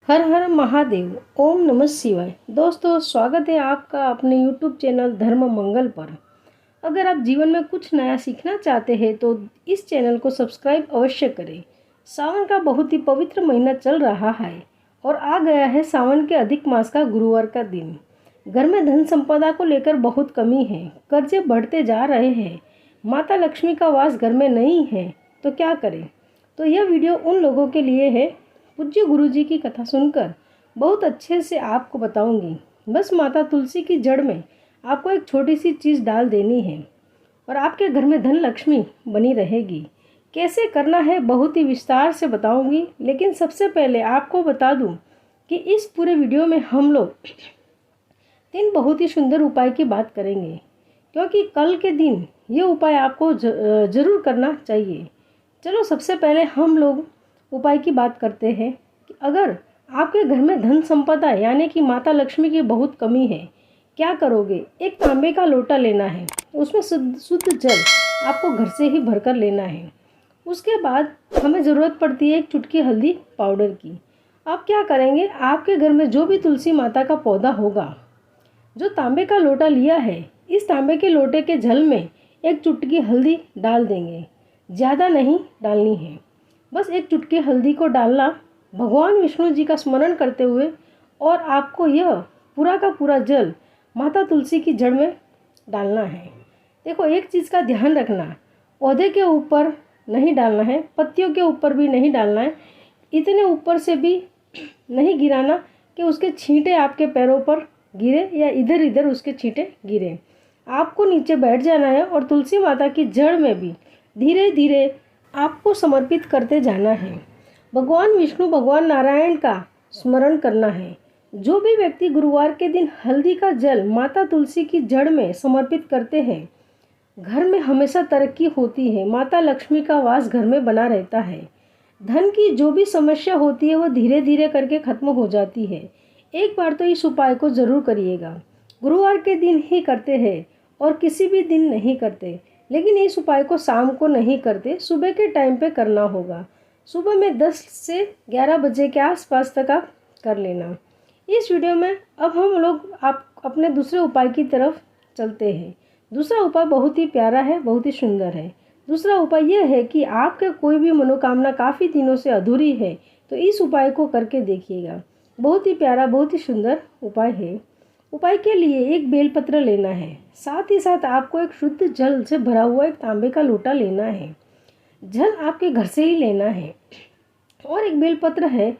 हर हर महादेव। ओम नमः शिवाय। दोस्तों, स्वागत है आपका अपने YouTube चैनल धर्म मंगल पर। अगर आप जीवन में कुछ नया सीखना चाहते हैं तो इस चैनल को सब्सक्राइब अवश्य करें। सावन का बहुत ही पवित्र महीना चल रहा है और आ गया है सावन के अधिक मास का गुरुवार का दिन। घर में धन संपदा को लेकर बहुत कमी है, कर्जे बढ़ते जा रहे हैं, माता लक्ष्मी का वास घर में नहीं है, तो क्या करें। तो यह वीडियो उन लोगों के लिए है। पूज्य गुरुजी की कथा सुनकर बहुत अच्छे से आपको बताऊंगी। बस माता तुलसी की जड़ में आपको एक छोटी सी चीज़ डाल देनी है और आपके घर में धन लक्ष्मी बनी रहेगी। कैसे करना है बहुत ही विस्तार से बताऊंगी, लेकिन सबसे पहले आपको बता दूं कि इस पूरे वीडियो में हम लोग 3 बहुत ही सुंदर उपाय की बात करेंगे, क्योंकि कल के दिन ये उपाय आपको ज़रूर करना चाहिए। चलो सबसे पहले हम लोग उपाय की बात करते हैं कि अगर आपके घर में धन संपदा यानी कि माता लक्ष्मी की बहुत कमी है, क्या करोगे। एक तांबे का लोटा लेना है, उसमें शुद्ध जल आपको घर से ही भरकर लेना है। उसके बाद हमें ज़रूरत पड़ती है एक चुटकी हल्दी पाउडर की। आप क्या करेंगे, आपके घर में जो भी तुलसी माता का पौधा होगा, जो तांबे का लोटा लिया है, इस तांबे के लोटे के जल में एक चुटकी हल्दी डाल देंगे। ज़्यादा नहीं डालनी है, बस एक चुटकी हल्दी को डालना, भगवान विष्णु जी का स्मरण करते हुए, और आपको यह पूरा का पूरा जल माता तुलसी की जड़ में डालना है। देखो, एक चीज़ का ध्यान रखना, पौधे के ऊपर नहीं डालना है, पत्तियों के ऊपर भी नहीं डालना है, इतने ऊपर से भी नहीं गिराना कि उसके छींटे आपके पैरों पर गिरे या इधर इधर उसके छींटे गिरे। आपको नीचे बैठ जाना है और तुलसी माता की जड़ में भी धीरे धीरे आपको समर्पित करते जाना है। भगवान विष्णु भगवान नारायण का स्मरण करना है। जो भी व्यक्ति गुरुवार के दिन हल्दी का जल माता तुलसी की जड़ में समर्पित करते हैं, घर में हमेशा तरक्की होती है, माता लक्ष्मी का वास घर में बना रहता है। धन की जो भी समस्या होती है वो धीरे धीरे करके खत्म हो जाती है। एक बार तो इस उपाय को ज़रूर करिएगा। गुरुवार के दिन ही करते हैं और किसी भी दिन नहीं करते, लेकिन इस उपाय को शाम को नहीं करते, सुबह के टाइम पे करना होगा। सुबह में 10 से 11 बजे के आसपास तक आप कर लेना। इस वीडियो में अब हम लोग आप अपने दूसरे उपाय की तरफ चलते हैं। दूसरा उपाय बहुत ही प्यारा है, बहुत ही सुंदर है। दूसरा उपाय यह है कि आपके कोई भी मनोकामना काफ़ी दिनों से अधूरी है तो इस उपाय को करके देखिएगा। बहुत ही प्यारा, बहुत ही सुंदर उपाय है। उपाय के लिए एक बेलपत्र लेना है, साथ ही साथ आपको एक शुद्ध जल से भरा हुआ एक तांबे का लोटा लेना है। जल आपके घर से ही लेना है और एक बेलपत्र है।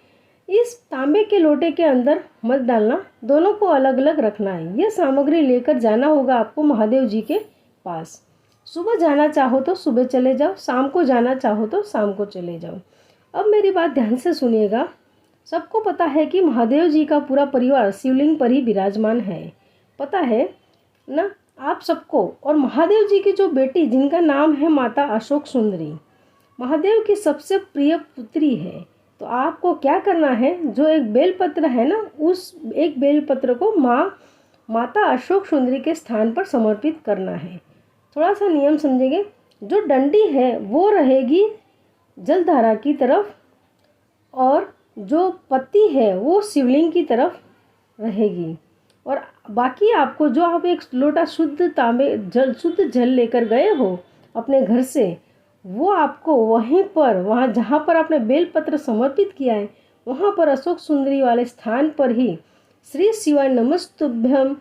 इस तांबे के लोटे के अंदर मत डालना, दोनों को अलग अलग रखना है। यह सामग्री लेकर जाना होगा आपको महादेव जी के पास। सुबह जाना चाहो तो सुबह चले जाओ, शाम को जाना चाहो तो शाम को चले जाओ। अब मेरी बात ध्यान से सुनिएगा। सबको पता है कि महादेव जी का पूरा परिवार शिवलिंग पर ही विराजमान है, पता है ना आप सबको। और महादेव जी की जो बेटी जिनका नाम है माता अशोक सुंदरी, महादेव की सबसे प्रिय पुत्री है। तो आपको क्या करना है, जो एक बेलपत्र है ना, उस एक बेलपत्र को माता अशोक सुंदरी के स्थान पर समर्पित करना है। थोड़ा सा नियम समझेंगे। जो डंडी है वो रहेगी जलधारा की तरफ और जो पत्ती है वो शिवलिंग की तरफ रहेगी। और बाकी आपको जो आप एक लोटा शुद्ध जल लेकर गए हो अपने घर से, वो आपको वहीं पर, वहाँ जहाँ पर आपने बेलपत्र समर्पित किया है, वहाँ पर अशोक सुंदरी वाले स्थान पर ही श्री शिवाय नमस्तुभ्यम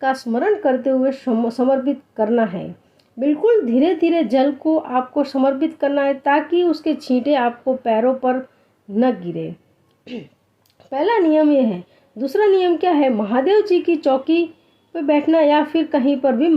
का स्मरण करते हुए समर्पित करना है। बिल्कुल धीरे धीरे जल को आपको समर्पित करना है ताकि उसके छींटे आपको पैरों पर न गिरे। पहला नियम ये है। दूसरा नियम क्या है, महादेव जी की चौकी पे बैठना या फिर कहीं पर भी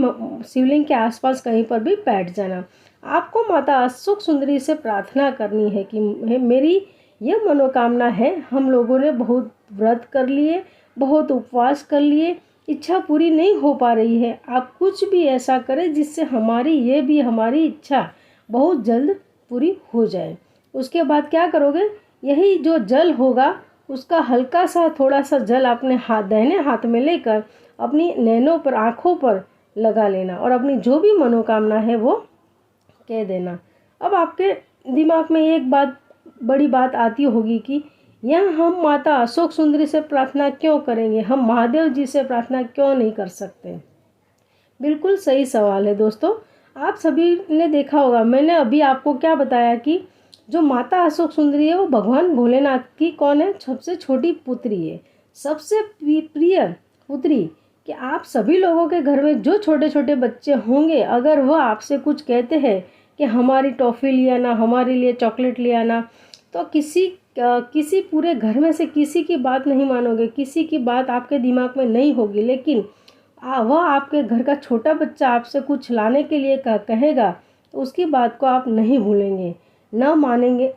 शिवलिंग के आसपास कहीं पर भी बैठ जाना। आपको माता अशोक सुंदरी से प्रार्थना करनी है कि मेरी ये मनोकामना है। हम लोगों ने बहुत व्रत कर लिए, बहुत उपवास कर लिए, इच्छा पूरी नहीं हो पा रही है। आप कुछ भी ऐसा करें जिससे हमारी इच्छा बहुत जल्द पूरी हो जाए। उसके बाद क्या करोगे, यही जो जल होगा उसका हल्का सा थोड़ा सा जल अपने दाहिने हाथ में लेकर अपनी नैनों पर, आँखों पर लगा लेना और अपनी जो भी मनोकामना है वो कह देना। अब आपके दिमाग में एक बड़ी बात आती होगी कि यह हम माता अशोक सुंदरी से प्रार्थना क्यों करेंगे, हम महादेव जी से प्रार्थना क्यों नहीं कर सकते? बिल्कुल सही सवाल है दोस्तों। आप सभी ने देखा होगा, मैंने अभी आपको क्या बताया कि जो माता अशोक सुंदरी है वो भगवान भोलेनाथ की कौन है, सबसे छोटी पुत्री है, सबसे प्रिय पुत्री। कि आप सभी लोगों के घर में जो छोटे छोटे बच्चे होंगे, अगर वह आपसे कुछ कहते हैं कि हमारी टॉफ़ी ले आना, हमारे लिए चॉकलेट ले आना, तो किसी पूरे घर में से किसी की बात नहीं मानोगे, किसी की बात आपके दिमाग में नहीं होगी। लेकिन वह आपके घर का छोटा बच्चा आपसे कुछ लाने के लिए कहेगा तो उसकी बात को आप नहीं भूलेंगे, ना मानेंगे।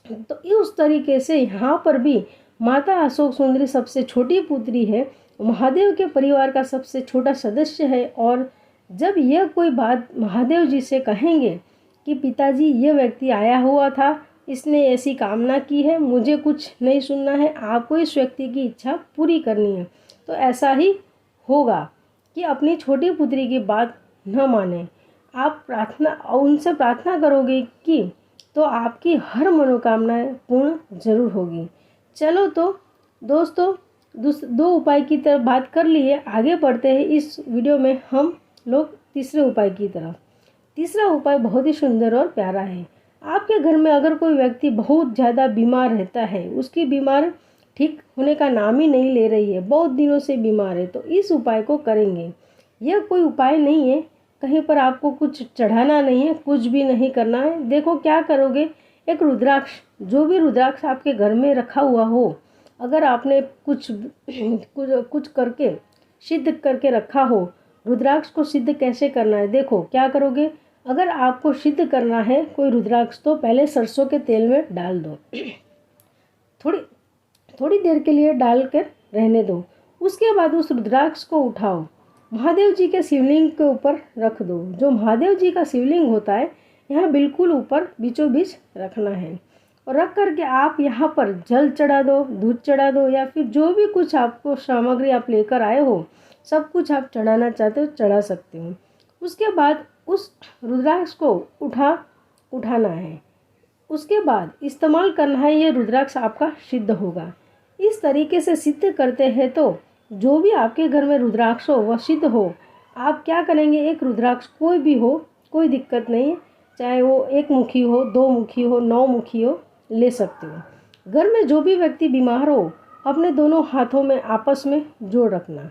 तो उस तरीके से यहाँ पर भी माता अशोक सुंदरी सबसे छोटी पुत्री है, महादेव के परिवार का सबसे छोटा सदस्य है। और जब यह कोई बात महादेव जी से कहेंगे कि पिताजी ये व्यक्ति आया हुआ था, इसने ऐसी कामना की है, मुझे कुछ नहीं सुनना है, आपको इस व्यक्ति की इच्छा पूरी करनी है, तो ऐसा ही होगा कि अपनी छोटी पुत्री की बात न माने। आप उनसे प्रार्थना करोगे कि तो आपकी हर मनोकामनाएं पूर्ण जरूर होगी। चलो तो दोस्तों, दो उपाय की तरफ बात कर लिए, आगे बढ़ते हैं इस वीडियो में हम लोग तीसरे उपाय की तरफ। तीसरा उपाय बहुत ही सुंदर और प्यारा है। आपके घर में अगर कोई व्यक्ति बहुत ज़्यादा बीमार रहता है, उसकी बीमार ठीक होने का नाम ही नहीं ले रही है, बहुत दिनों से बीमार है, तो इस उपाय को करेंगे। यह कोई उपाय नहीं है, कहीं पर आपको कुछ चढ़ाना नहीं है, कुछ भी नहीं करना है। देखो क्या करोगे, एक रुद्राक्ष, जो भी रुद्राक्ष आपके घर में रखा हुआ हो, अगर आपने कुछ करके सिद्ध करके रखा हो, रुद्राक्ष को सिद्ध कैसे करना है, देखो क्या करोगे। अगर आपको सिद्ध करना है कोई रुद्राक्ष, तो पहले सरसों के तेल में डाल दो, थोड़ी देर के लिए डाल कर रहने दो। उसके बाद उस रुद्राक्ष को उठाओ, महादेव जी के शिवलिंग के ऊपर रख दो। जो महादेव जी का शिवलिंग होता है, यहाँ बिल्कुल ऊपर बीचों बीच रखना है, और रख करके आप यहाँ पर जल चढ़ा दो, दूध चढ़ा दो, या फिर जो भी कुछ आपको सामग्री आप लेकर आए हो, सब कुछ आप चढ़ाना चाहते हो चढ़ा सकते हो। उसके बाद उस रुद्राक्ष को उठाना है, उसके बाद इस्तेमाल करना है, ये रुद्राक्ष आपका सिद्ध होगा। इस तरीके से सिद्ध करते हैं तो जो भी आपके घर में रुद्राक्ष हो वह सिद्ध हो। आप क्या करेंगे, एक रुद्राक्ष कोई भी हो, कोई दिक्कत नहीं है, चाहे वो 1 मुखी हो, 2 मुखी हो, 9 मुखी हो, ले सकते हो। घर में जो भी व्यक्ति बीमार हो, अपने दोनों हाथों में आपस में जोड़ रखना।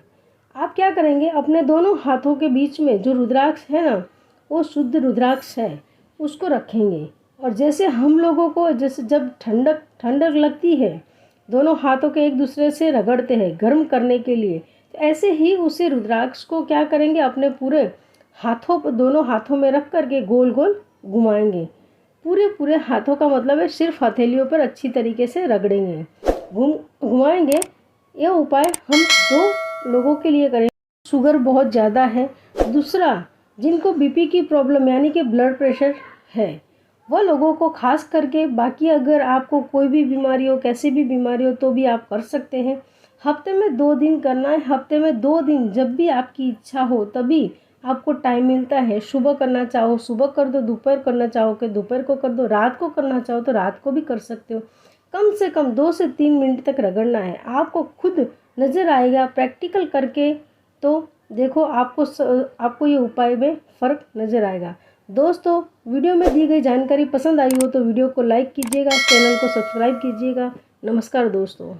आप क्या करेंगे, अपने दोनों हाथों के बीच में जो रुद्राक्ष है ना, वो शुद्ध रुद्राक्ष है, उसको रखेंगे। और जैसे हम लोगों को जैसे जब ठंडक लगती है, दोनों हाथों के एक दूसरे से रगड़ते हैं गर्म करने के लिए, तो ऐसे ही उसे रुद्राक्ष को क्या करेंगे, अपने पूरे हाथों पर, दोनों हाथों में रख करके गोल गोल घुमाएंगे। पूरे हाथों का मतलब है सिर्फ हथेलियों पर अच्छी तरीके से रगड़ेंगे, घुमाएंगे। यह उपाय हम 2 लोगों के लिए करेंगे, शुगर बहुत ज़्यादा है, दूसरा जिनको बीपी की प्रॉब्लम यानी कि ब्लड प्रेशर है, वह लोगों को खास करके। बाकी अगर आपको कोई भी बीमारी हो, कैसी भी बीमारी हो, तो भी आप कर सकते हैं। हफ्ते में 2 दिन करना है, हफ्ते में 2 दिन, जब भी आपकी इच्छा हो तभी आपको टाइम मिलता है। सुबह करना चाहो सुबह कर दो, दोपहर करना चाहो कि दोपहर को कर दो, रात को करना चाहो तो रात को भी कर सकते हो। कम से कम 2 से 3 मिनट तक रगड़ना है, आपको खुद नज़र आएगा प्रैक्टिकल करके। तो देखो आपको ये उपाय में फ़र्क नज़र आएगा। दोस्तों, वीडियो में दी गई जानकारी पसंद आई हो तो वीडियो को लाइक कीजिएगा, चैनल को सब्सक्राइब कीजिएगा। नमस्कार दोस्तों।